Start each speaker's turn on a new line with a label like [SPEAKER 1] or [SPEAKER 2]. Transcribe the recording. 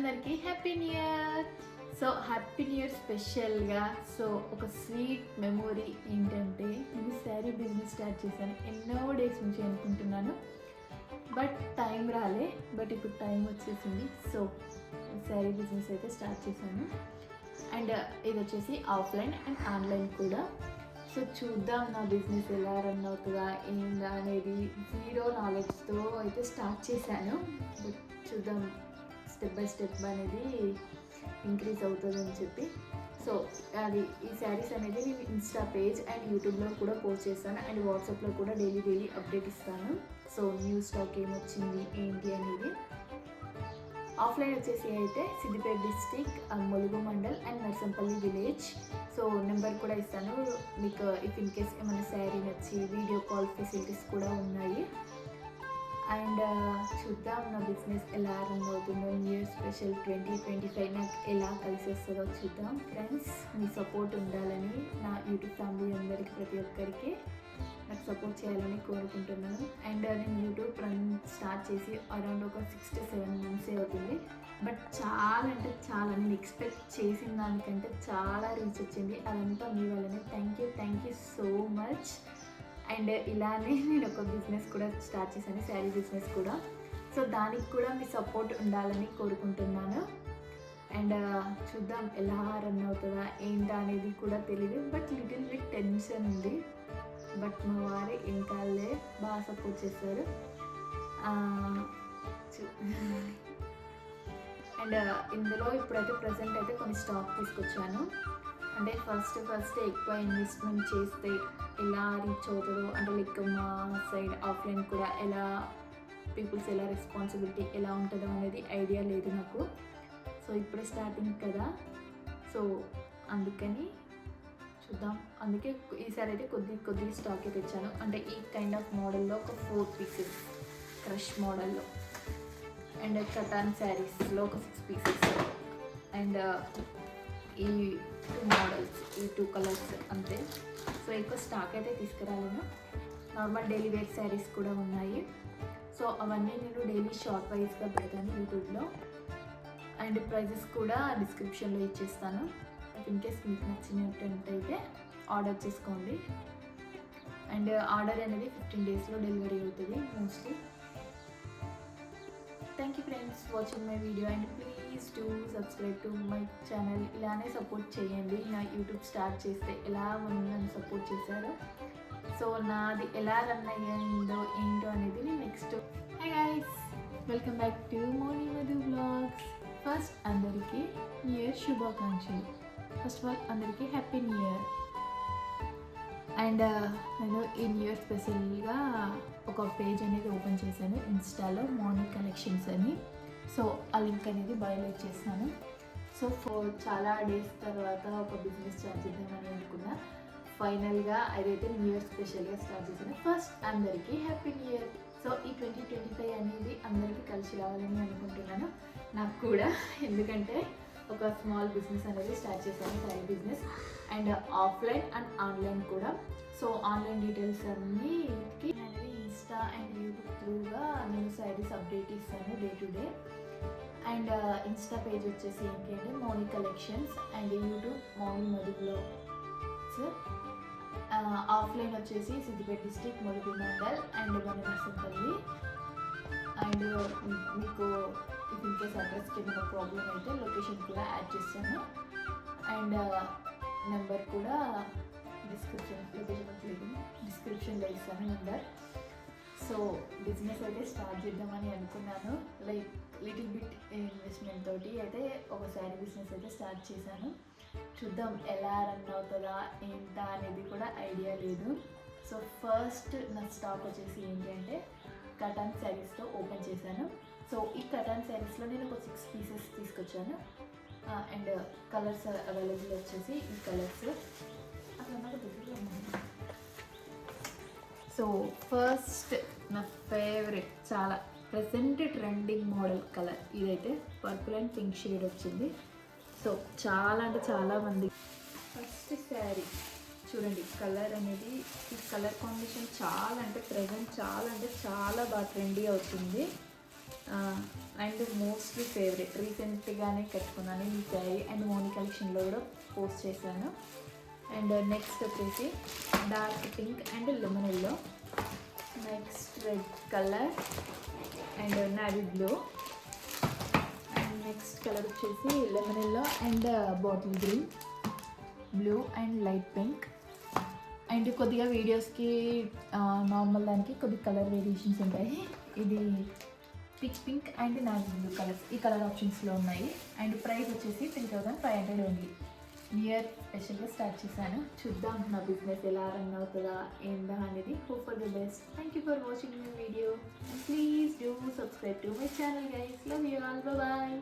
[SPEAKER 1] అందరికీ happy new year. So happy new year స్పెషల్గా ఒక స్వీట్ మెమొరీ ఏంటంటే, నేను శారీ బిజినెస్ స్టార్ట్ చేశాను. ఎన్నో డేస్ నుంచి అనుకుంటున్నాను, బట్ టైం రాలే. బట్ ఇప్పుడు టైం వచ్చేసింది. సో శారీ బిజినెస్ అయితే స్టార్ట్ చేశాను. అండ్ ఇది వచ్చేసి ఆఫ్లైన్ అండ్ ఆన్లైన్ కూడా. సో చూద్దాం నా బిజినెస్ ఎలా రన్ అవుతుందా ఏందా అనేది. జీరో నాలెడ్జ్తో అయితే స్టార్ట్ చేశాను. బట్ చూద్దాం స్టెప్ బై స్టెప్ అనేది ఇంక్రీజ్ అవుతుందని చెప్పి. సో అది ఈ శారీస్ అనేది నేను ఇన్స్టా పేజ్ అండ్ యూట్యూబ్లో కూడా పోస్ట్ చేస్తాను. అండ్ వాట్సాప్లో కూడా డైలీ అప్డేట్ ఇస్తాను. సో న్యూ స్టాక్ ఏమొచ్చింది ఏంటి అనేది. ఆఫ్లైన్ వచ్చేసి అయితే Siddipet district, Mulugu mandal and Narsampalli village. So number కూడా ఇస్తాను మీకు. ఇఫ్ ఇన్ కేస్ ఏమైనా శారీ నచ్చి వీడియో కాల్ ఫెసిలిటీస్ కూడా ఉన్నాయి. అండ్ చూద్దాం నా బిజినెస్ ఎలా రన్ అవుతుందో. న్యూ ఇయర్ స్పెషల్ 2025 నాకు ఎలా కలిసి వస్తుందో చూద్దాం. ఫ్రెండ్స్, మీ సపోర్ట్ ఉండాలని, నా యూట్యూబ్ ఫ్యామిలీ అందరికీ ప్రతి ఒక్కరికి నాకు సపోర్ట్ చేయాలని కోరుకుంటున్నాను. అండ్ నేను యూట్యూబ్ రన్ స్టార్ట్ చేసి అరౌండ్ ఒక 6 to 7 months అవుతుంది. బట్ చాలా అంటే చాలా నేను ఎక్స్పెక్ట్ చేసిన దానికంటే చాలా రీచ్ వచ్చింది. అదంతా మీ వల్లనే. Thank you so much. And ఇలానే నేను ఒక బిజినెస్ కూడా స్టార్ట్ చేశాను, శారీ బిజినెస్ కూడా. సో దానికి కూడా మీ సపోర్ట్ ఉండాలని కోరుకుంటున్నాను. అండ్ చూద్దాం ఎలా రన్ అవుతుందా ఏంటా అనేది కూడా తెలియదు. బట్ లిటిల్ బిట్ టెన్షన్ ఉంది. బట్ మా వారు ఏం కాలే, బాగా సపోర్ట్ చేస్తారు. అండ్ ఇందులో ఇప్పుడైతే ప్రజెంట్ అయితే కొన్ని స్టాక్ తీసుకొచ్చాను. అంటే ఫస్ట్ ఎక్కువ ఇన్వెస్ట్మెంట్ చేస్తే ఎలా రీచ్ అవుతుందో, అంటే లైక్ మా సైడ్ ఆఫ్లైన్ కూడా ఎలా పీపుల్స్ ఎలా రెస్పాన్సిబిలిటీ ఎలా ఉంటుందో అనేది ఐడియా లేదు నాకు. సో ఇప్పుడే స్టార్టింగ్ కదా, సో అందుకని చూద్దాం. అందుకే ఈసారి అయితే కొద్ది స్టాక్ తెచ్చాను. అంటే ఈ కైండ్ ఆఫ్ మోడల్లో ఒక 4 pieces క్రష్ మోడల్లో, అండ్ కటాన్ శారీస్లో ఒక 6 pieces, అండ్ ఈ 2 మోడల్స్, ఈ 2 కలర్స్ అంతే. సో ఎక్కువ స్టాక్ అయితే తీసుకురాలేను. నార్మల్ డైలీ వేర్ శారీస్ కూడా ఉన్నాయి. సో అవన్నీ నేను డైలీ షార్ట్ వైజ్గా పెడతాను యూట్యూబ్లో. అండ్ ప్రైజెస్ కూడా డిస్క్రిప్షన్లో ఇచ్చేస్తాను. ఇన్ కేస్ మీకు నచ్చినట్టయితే ఆర్డర్ చేసుకోండి. అండ్ ఆర్డర్ అనేది 15 daysలో డెలివరీ అవుతుంది mostly. Thank you friends watching my video. And please do subscribe to my channel. ఇలానే సపోర్ట్ చేయండి. నా యూట్యూబ్ స్టార్ట్ చేస్తే ఎలా నన్ను సపోర్ట్ చేశారో, సో నాది ఎలా రన్ అయ్యిందో ఏంటో అనేది నేను next. Hi guys, welcome back to Moni Madhu blogs. First అందరికీ న్యూ ఇయర్ శుభాకాంక్షలు. ఫస్ట్ ఆఫ్ ఆల్ అందరికీ హ్యాపీ న్యూ ఇయర్. అండ్ నేను ఈ న్యూ ఇయర్ స్పెషల్గా ఒక పేజ్ అనేది ఓపెన్ చేశాను ఇన్స్టాలో, మార్నింగ్ కలెక్షన్స్ అని. సో ఆ లింక్ అనేది బయోలో ఇచ్చేస్తాను. సో చాలా డేస్ తర్వాత ఒక బిజినెస్ స్టార్ట్ చేద్దామని అనుకున్నా. ఫైనల్గా అదైతే న్యూ ఇయర్ స్పెషల్గా స్టార్ట్ చేశాను. ఫస్ట్ అందరికీ హ్యాపీ న్యూ ఇయర్. సో ఈ 2025 అనేది అందరికీ కలిసి రావాలని అనుకుంటున్నాను, నాకు కూడా. ఎందుకంటే ఒక స్మాల్ బిజినెస్ అనేది స్టార్ట్ చేశాను, sari business. And offline and online కూడా. సో ఆన్లైన్ డీటెయిల్స్ అన్నీ అనేది ఇన్స్టా అండ్ యూట్యూబ్ త్రూగా నేను శారీస్ అప్డేట్ ఇస్తాను day to day. And Insta page వచ్చేసి ఏంటి అంటే Moni collections, and YouTube Moni Madhu blogs. Offline వచ్చేసి Siddipet district, Mulugu mandal and Narsampalli. And మీకు ఇఫ్ ఇన్ కేస్ అడ్రస్కి ఏమైనా ప్రాబ్లం అయితే లొకేషన్ కూడా యాడ్ చేస్తాను. అండ్ నెంబర్ కూడా డిస్క్రిప్షన్లో ఇస్తాను నెంబర్. సో బిజినెస్ అయితే స్టార్ట్ చేద్దామని అనుకున్నాను. లైక్ లిటిల్ బిట్ ఇన్వెస్ట్మెంట్ తోటి అయితే ఒక శారీ బిజినెస్ అయితే స్టార్ట్ చేశాను. చూద్దాం ఎలా రన్ అవుతుందా ఏంటా అనేది కూడా ఐడియా లేదు. సో ఫస్ట్ నా స్టాక్ వచ్చేసి ఏంటి అంటే కటాన్ శారీస్తో ఓపెన్ చేశాను. సో ఈ కటాన్ శారీస్లో నేను ఒక 6 pieces తీసుకొచ్చాను. అండ్ కలర్స్ అవైలబుల్ వచ్చేసి ఈ కలర్స్. సో ఫస్ట్ నా ఫేవరెట్, చాలా ప్రెసెంట్ ట్రెండింగ్ మోడల్ కలర్ ఇదైతే పర్పుల్ అండ్ పింక్ షేడ్ వచ్చింది. సో చాలా అంటే చాలా మంది ఫస్ట్ శారీ చూడండి, కలర్ అనేది ఈ కలర్ కాంబినేషన్ చాలా అంటే ప్రెసెంట్ చాలా అంటే చాలా బాగా ట్రెండీ అవుతుంది. అండ్ మోస్ట్లీ ఫేవరెట్ రీసెంట్గానే కట్టుకున్నాను ఈ శారీ అండ్ మోనీ కలెక్షన్లో కూడా పోస్ట్ చేశాను. అండ్ నెక్స్ట్ వచ్చేసి dark pink and lemon yellow, next red colour and navy blue, and next colour వచ్చేసి lemon yellow and bottle green, blue and light pink. And కొద్దిగా వీడియోస్కి నార్మల్ దానికి కొద్ది కలర్ వేరియేషన్స్ ఉంటాయి. ఇది peach pink and navy blue colours ఈ colour ఆప్షన్స్లో ఉన్నాయి. అండ్ ప్రైస్ వచ్చేసి 3500 ఓన్లీ. న్యూ ఇయర్ స్పెషల్గా స్టార్ట్ చేశాను. చూద్దాం నా బిజినెస్ ఎలా రన్ అవుతుందా ఏందా అనేది. Hope for the best. Thank you for watching my video. Please do subscribe to my channel guys. Love you all. Bye.